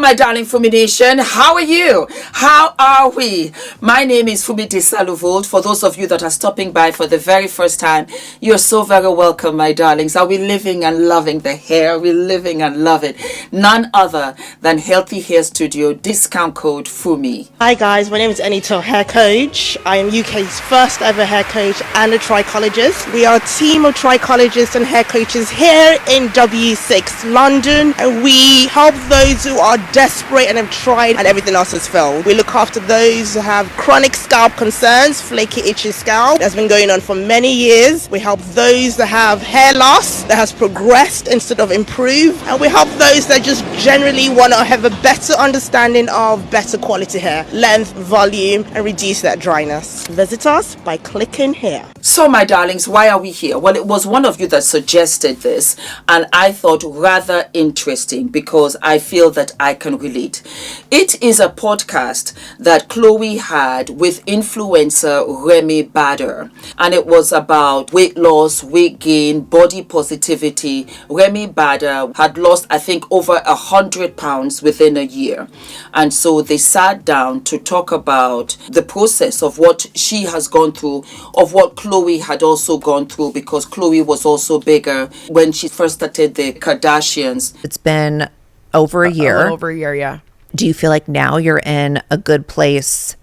my darling Fumi Nation. How are you? How are we? My name is Fumi Desalu-Vold. For those of you that are stopping by for the very first time, you're so very welcome, my darlings. Are we living and loving the hair? Are we living and love it? None other than Healthy Hair Studio, discount code Fumi. Hi guys, my name is Anita, hair coach. I am UK's first ever hair coach and a trichologist. We are a team of trichologists and hair coaches here in W6 London, and we help those who are desperate and have tried and everything else has failed. We look after those who have chronic scalp concerns, flaky, itchy scalp that's been going on for many years. We help those that have hair loss that has progressed instead of improved, and we help those that just generally want to have a better understanding of better quality hair, length, volume, and reduce that dryness. Visit us by clicking here. So, my darlings, why are we here? Well, it was one of you that suggested this, and I thought rather interesting because I feel that I can relate. It is a podcast that Khloé had with influencer Remi Bader, and it was about weight loss, weight gain, body positivity. Remi Bader had lost, I think, over 100 pounds within a year, and so they sat down to talk about the process of what she has gone through, of what Khloé had also gone through, because Khloé was also bigger when she first started the Kardashians. It's been over a year. Over a year, yeah. Do you feel like now you're in a good place,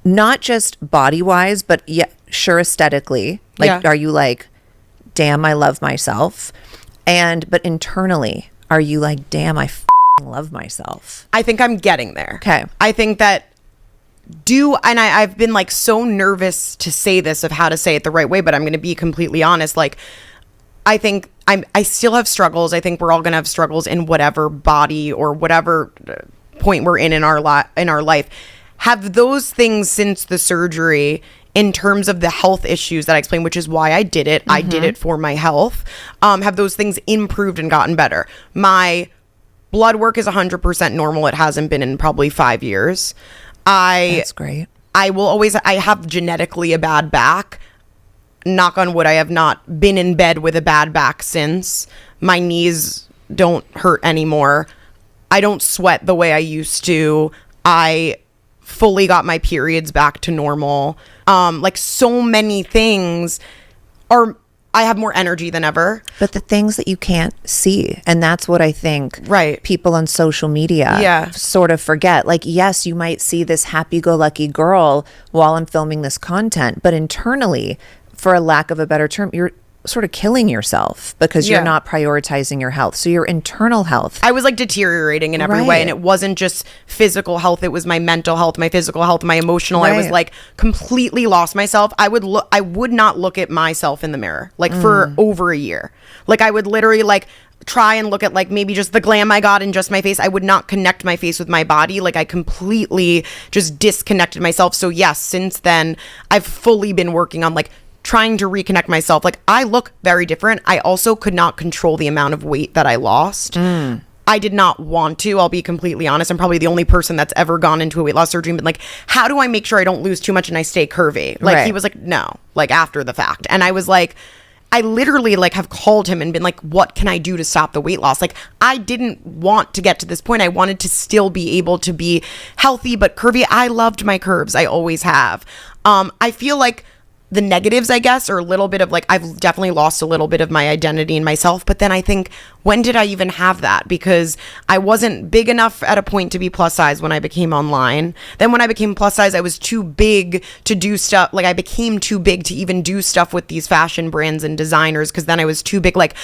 not just body-wise, but yeah, sure, aesthetically? Like, Yeah. Are you like, damn, I love myself? But internally, are you like, damn, I love myself? I think I'm getting there. Okay. I think that I've been like so nervous to say this, of how to say it the right way, but I'm going to be completely honest. Like, I think I still have struggles. I think we're all going to have struggles in whatever body or whatever point we're in our life. Have those things since the surgery, in terms of the health issues that I explained, which is why I did it. I did it for my health. Have those things improved and gotten better? My blood work is 100% normal. It hasn't been in probably 5 years. That's great. I have genetically a bad back. Knock on wood, I have not been in bed with a bad back since. My knees don't hurt anymore. I don't sweat the way I used to. I fully got my periods back to normal. Like, so many things I have more energy than ever. But the things that you can't see, and that's what I think people on social media sort of forget. Like, yes, you might see this happy-go-lucky girl while I'm filming this content, but internally, for a lack of a better term, you're sort of killing yourself because you're not prioritizing your health. So your internal health. I was like deteriorating in every way, and it wasn't just physical health. It was my mental health, my physical health, my emotional. I was like completely lost myself. I would not look at myself in the mirror like for over a year. Like, I would literally like try and look at like maybe just the glam I got in just my face. I would not connect my face with my body. Like, I completely just disconnected myself. So yes, since then I've fully been working on like trying to reconnect myself. Like, I look very different. I also could not control the amount of weight that I lost. I did not want to. I'll be completely honest. I'm probably the only person that's ever gone into a weight loss surgery and been like, how do I make sure I don't lose too much and I stay curvy? Like, he was like, no, like after the fact. And I was like, I literally like have called him and been like, what can I do to stop the weight loss? Like, I didn't want to get to this point. I wanted to still be able to be healthy but curvy. I loved my curves. I always have. I feel like the negatives, I guess, are a little bit of like, I've definitely lost a little bit of my identity in myself. But then I think, when did I even have that? Because I wasn't big enough at a point to be plus size when I became online. Then when I became plus size, I was too big to do stuff. Like, I became too big to even do stuff with these fashion brands and designers, because then I was too big. Like,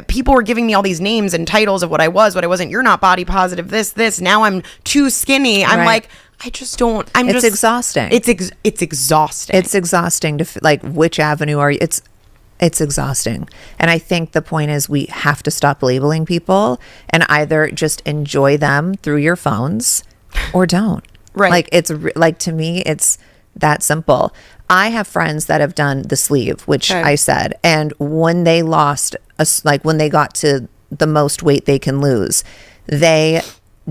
people were giving me all these names and titles of what I was, what I wasn't. You're not body positive, this. Now I'm too skinny. I'm like, I just don't. It's exhausting. It's exhausting. It's exhausting to like, which avenue are you? It's exhausting. And I think the point is we have to stop labeling people and either just enjoy them through your phones or don't. Like, it's like, to me, it's that simple. I have friends that have done the sleeve, which I said, and when they lost, when they got to the most weight they can lose, they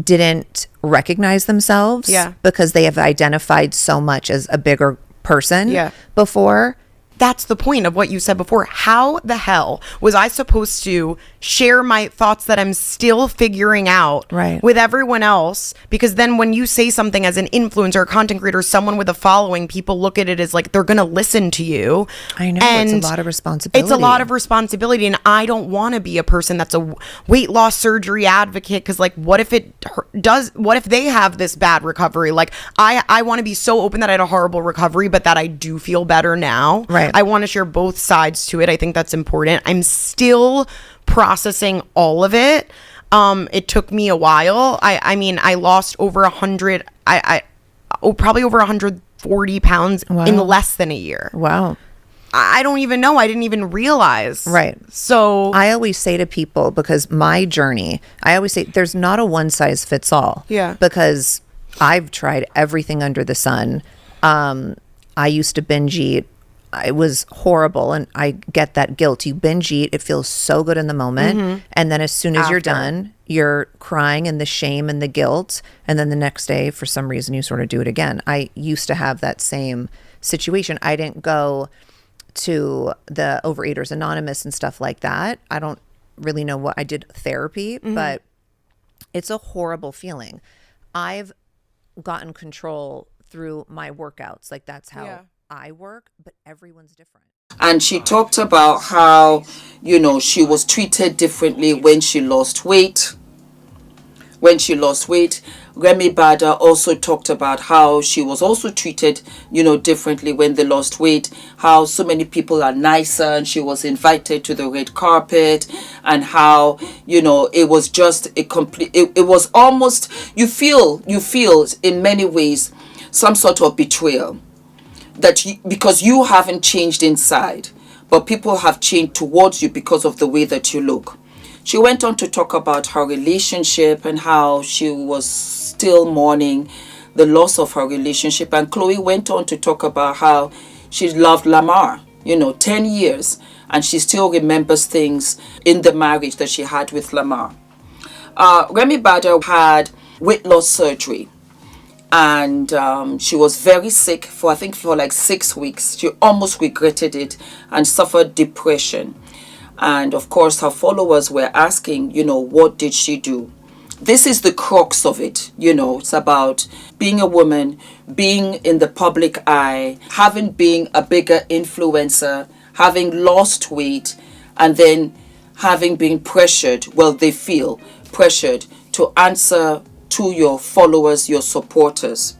didn't recognize themselves because they have identified so much as a bigger person before. that's the point of what you said before. How the hell was I supposed to share my thoughts that I'm still figuring out with everyone else? Because then when you say something as an influencer or content creator, someone with a following, people look at it as like they're going to listen to you. I know. And it's a lot of responsibility. It's a lot of responsibility. And I don't want to be a person that's a weight loss surgery advocate, because like, what if they have this bad recovery? Like I want to be so open that I had a horrible recovery, but that I do feel better now. Right. I want to share both sides to it. I think that's important. I'm still processing all of it. It took me a while. I mean, I lost over 100, probably over 140 pounds in less than a year. Wow. I don't even know. I didn't even realize. Right. So I always say to people, because my journey, I always say there's not a one size fits all. Yeah. Because I've tried everything under the sun. I used to binge eat. It was horrible, and I get that guilt. You binge eat, it feels so good in the moment, and then as soon as you're done, you're crying and the shame and the guilt, and then the next day, for some reason, you sort of do it again. I used to have that same situation. I didn't go to the Overeaters Anonymous and stuff like that. I don't really know what I did therapy, but it's a horrible feeling. I've gotten control through my workouts. Like that's how I work, but everyone's different. And she talked about how, she was treated differently when she lost weight. Remi Bader also talked about how she was also treated, differently when they lost weight, how so many people are nicer, and she was invited to the red carpet, and how, it was just a complete, it was almost, you feel in many ways some sort of betrayal, because you haven't changed inside, but people have changed towards you because of the way that you look. She went on to talk about her relationship and how she was still mourning the loss of her relationship. And Khloé went on to talk about how she loved Lamar, 10 years, and she still remembers things in the marriage that she had with Lamar. Remi Bader had weight loss surgery. And she was very sick for like 6 weeks. She almost regretted it and suffered depression. And of course, her followers were asking, what did she do? This is the crux of it. It's about being a woman, being in the public eye, having been a bigger influencer, having lost weight, and then having been pressured. Well, they feel pressured to answer to your followers, your supporters,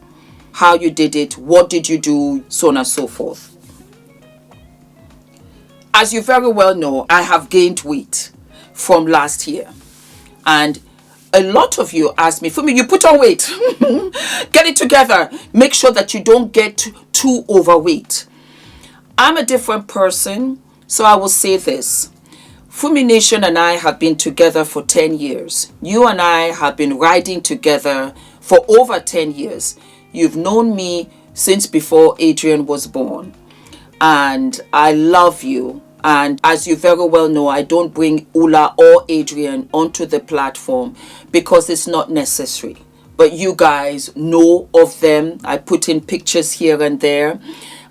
how you did it, what did you do, so on and so forth. As you very well know, I have gained weight from last year. And a lot of you ask me, Fumi, you put on weight. Get it together. Make sure that you don't get too overweight. I'm a different person, so I will say this. Fumi Nation and I have been together for 10 years. You and I have been riding together for over 10 years. You've known me since before Adrian was born. And I love you. And as you very well know, I don't bring Ula or Adrian onto the platform because it's not necessary. But you guys know of them. I put in pictures here and there.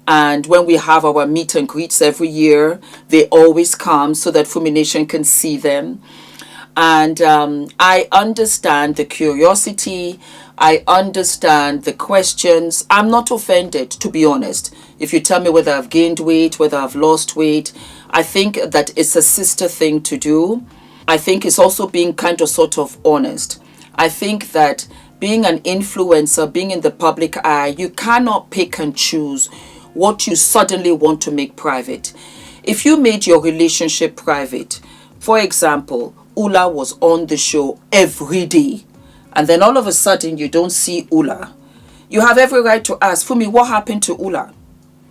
And when we have our meet and greets every year, they always come so that Fumi Nation can see them. And I understand the curiosity. I understand the questions. I'm not offended, to be honest. If you tell me whether I've gained weight, whether I've lost weight, I think that it's a sister thing to do. I think it's also being kind of sort of honest. I think that being an influencer, being in the public eye, you cannot pick and choose what you suddenly want to make private. If you made your relationship private, for example, Ula was on the show every day, and then all of a sudden you don't see Ula, you have every right to ask, Fumi, what happened to Ula?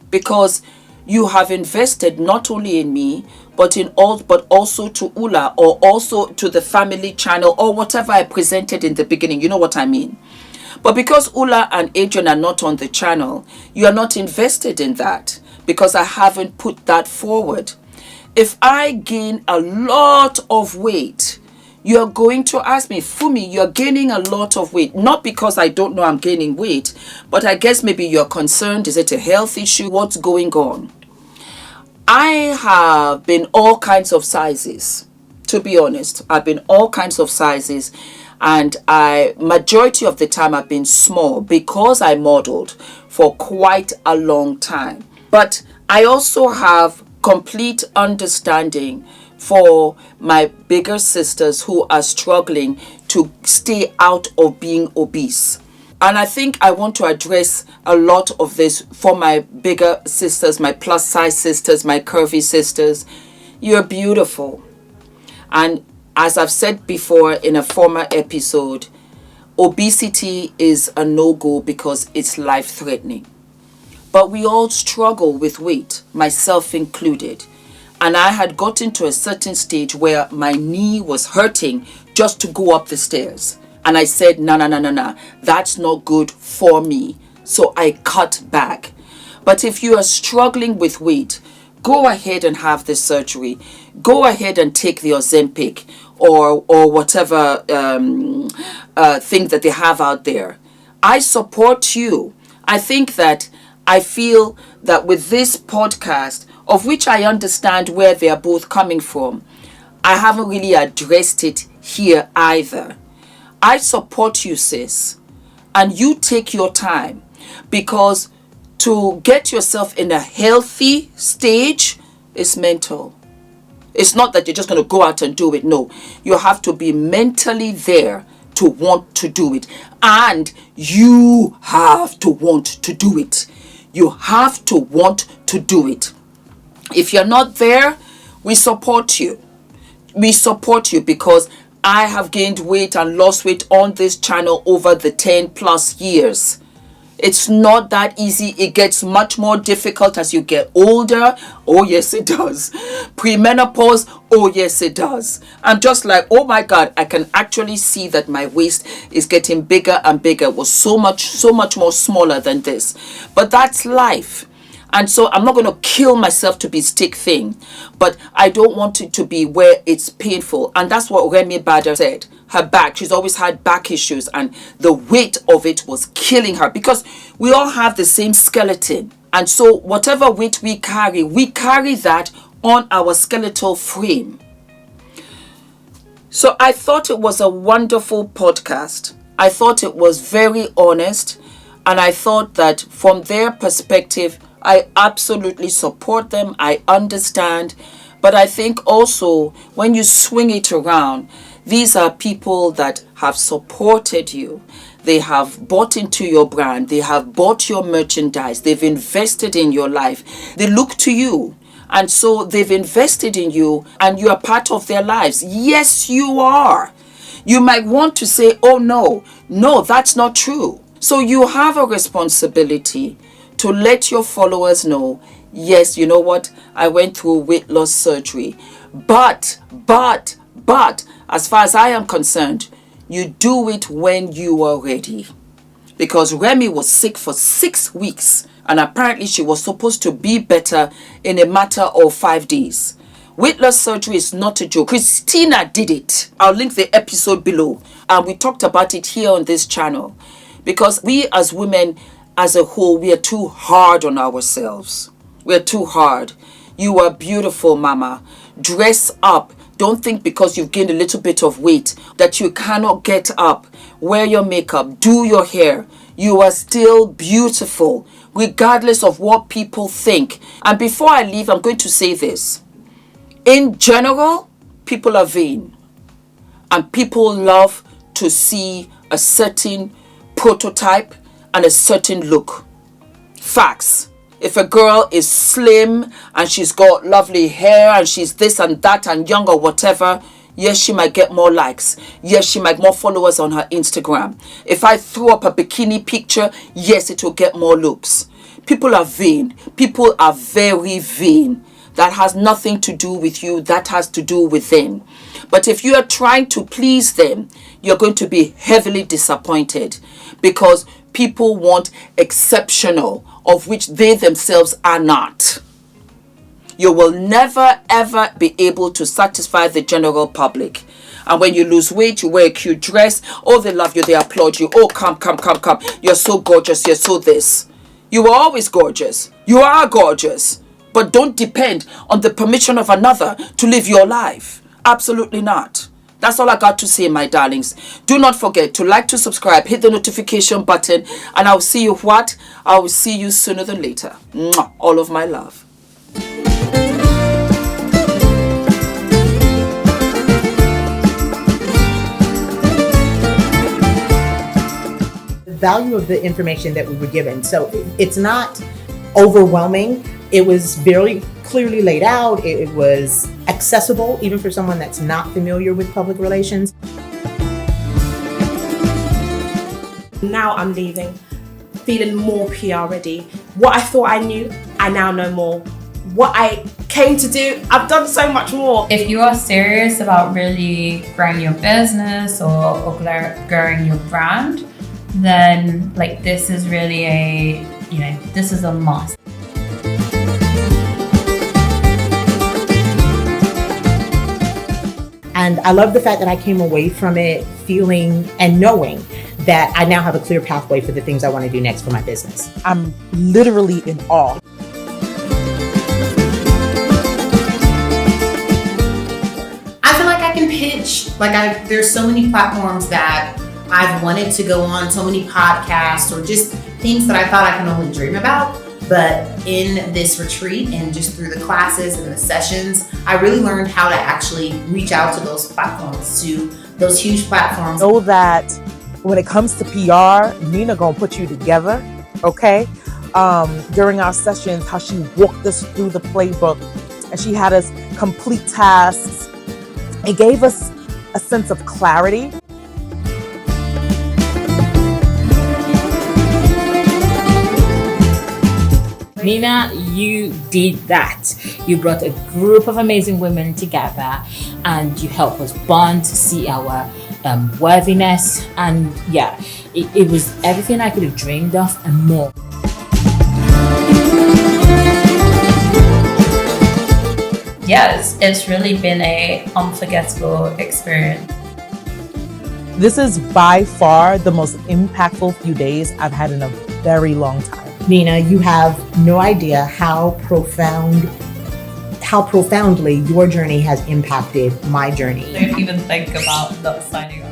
Because you have invested not only in me, but also to Ula, or also to the family channel, or whatever I presented in the beginning. You know what I mean? But because Ula and Adrian are not on the channel, you are not invested in that because I haven't put that forward. If I gain a lot of weight, you're going to ask me, Fumi, you're gaining a lot of weight. Not because I don't know I'm gaining weight, but I guess maybe you're concerned. Is it a health issue? What's going on? I have been all kinds of sizes. To be honest, I've been all kinds of sizes, and majority of the time I've been small because I modeled for quite a long time. But I also have complete understanding for my bigger sisters who are struggling to stay out of being obese. And I think I want to address a lot of this for my bigger sisters, my plus size sisters, my curvy sisters. You're beautiful. And as I've said before in a former episode, obesity is a no-go because it's life-threatening. But we all struggle with weight, myself included. And I had gotten to a certain stage where my knee was hurting just to go up the stairs. And I said, no, that's not good for me. So I cut back. But if you are struggling with weight, go ahead and have the surgery. Go ahead and take the Ozempic or whatever thing that they have out there. I support you. I feel that with this podcast, of which I understand where they are both coming from, I haven't really addressed it here either. I support you, sis, and you take your time, because to get yourself in a healthy stage is mental. It's not that you're just going to go out and do it. No, you have to be mentally there to want to do it, and you have to want to do it. You have to want to do it. If you're not there, we support you. We support you because I have gained weight and lost weight on this channel over the 10 plus years. It's not that easy. It gets much more difficult as you get older. Oh, yes, it does. Premenopause. Oh, yes, it does. I'm just like, oh my God, I can actually see that my waist is getting bigger and bigger. It was so much more smaller than this. But that's life. And so I'm not going to kill myself to be stick thin, but I don't want it to be where it's painful. And that's what Remi Bader said. Her back, she's always had back issues, and the weight of it was killing her, because we all have the same skeleton. And so whatever weight we carry that on our skeletal frame. So I thought it was a wonderful podcast. I thought it was very honest. And I thought that from their perspective, I absolutely support them. I understand. But I think also when you swing it around, these are people that have supported you. They have bought into your brand. They have bought your merchandise. They've invested in your life. They look to you. And so they've invested in you, and you are part of their lives. Yes, you are. You might want to say, oh, no, that's not true. So you have a responsibility to let your followers know, yes, you know what, I went through weight loss surgery. But, as far as I am concerned, you do it when you are ready. Because Remi was sick for 6 weeks, and apparently she was supposed to be better in a matter of 5 days. Weight loss surgery is not a joke. Christina did it. I'll link the episode below. And we talked about it here on this channel. Because we as women, as a whole, we are too hard on ourselves. We're too hard. You are beautiful, mama. Dress up. Don't think because you've gained a little bit of weight that you cannot get up. Wear your makeup. Do your hair. You are still beautiful, regardless of what people think. And before I leave, I'm going to say this. In general, people are vain. And people love to see a certain prototype and a certain look. Facts. If a girl is slim and she's got lovely hair and she's this and that and young or whatever, yes, she might get more likes. Yes, she might more followers on her Instagram. If I throw up a bikini picture, yes, it will get more looks. People are vain. People are very vain. That has nothing to do with you. That has to do with them. But if you are trying to please them, you're going to be heavily disappointed, because people want exceptional, of which they themselves are not. You will never ever be able to satisfy the general public. And when you lose weight, you wear a cute dress. Oh, they love you. They applaud you. Oh, come. You're so gorgeous. You're so this. You were always gorgeous. You are gorgeous. but don't depend on the permission of another to live your life. Absolutely not. That's all I got to say, my darlings. Do not forget to like, to subscribe, hit the notification button, and I'll see you what? I will see you sooner than later. Mwah. All of my love. Value of the information that we were given. So it's not overwhelming. It was very clearly laid out. It was accessible, even for someone that's not familiar with public relations. Now I'm leaving, feeling more PR ready. What I thought I knew, I now know more. What I came to do, I've done so much more. If you are serious about really growing your business or growing your brand, then like this is really this is a must. And I love the fact that I came away from it feeling and knowing that I now have a clear pathway for the things I want to do next for my business. I'm literally in awe. I feel like I can pitch. There's so many platforms that I've wanted to go on, so many podcasts or just things that I thought I can only dream about. But in this retreat and just through the classes and the sessions, I really learned how to actually reach out to those platforms, to those huge platforms. Know that when it comes to PR, Nina gonna put you together, okay? During our sessions, how she walked us through the playbook and she had us complete tasks. It gave us a sense of clarity. Nina, you did that. You brought a group of amazing women together and you helped us bond, see our worthiness, and it was everything I could have dreamed of and more. Yes, it's really been a unforgettable experience. This is by far the most impactful few days I've had in a very long time. Nina, you have no idea how profoundly your journey has impacted my journey. Don't even think about not signing up.